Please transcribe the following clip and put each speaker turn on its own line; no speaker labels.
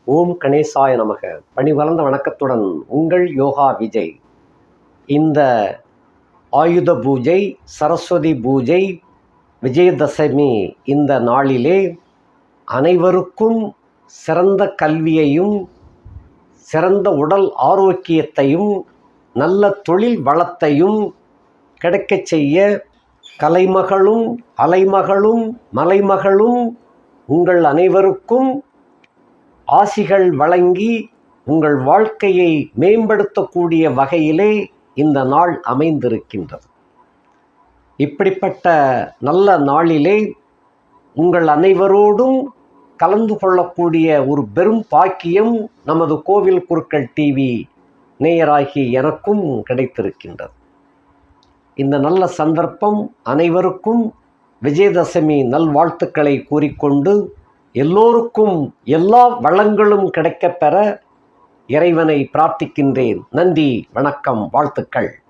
ஓம் கணேசாய நமக. பணிவளர்ந்த வணக்கத்துடன் உங்கள் யோகா விஜய். இந்த ஆயுத பூஜை, சரஸ்வதி பூஜை, விஜயதசமி இந்த நாளிலே அனைவருக்கும் சிறந்த கல்வியையும் சிறந்த உடல் ஆரோக்கியத்தையும் நல்ல தொழில் வளத்தையும் கிடைக்கச் செய்ய கலைமகளும் அலைமகளும் மலைமகளும் உங்கள் அனைவருக்கும் ஆசிகள் வழங்கி உங்கள் வாழ்க்கையை மேம்படுத்தக்கூடிய வகையிலே இந்த நாள் அமைந்திருக்கின்றது. இப்படிப்பட்ட நல்ல நாளிலே உங்கள் அனைவரோடும் கலந்து கொள்ளக்கூடிய ஒரு பெரும் பாக்கியம் நமது கோவில் குருக்கள் டிவி நேயராகி எனக்கும் கிடைத்திருக்கின்றது. இந்த நல்ல சந்தர்ப்பம் அனைவருக்கும் விஜயதசமி நல்வாழ்த்துக்களை கூறிக்கொண்டு எல்லோருக்கும் எல்லா வளங்களும் கிடைக்கப்பெற இறைவனை பிரார்த்திக்கின்றேன். நன்றி, வணக்கம், வாழ்த்துக்கள்.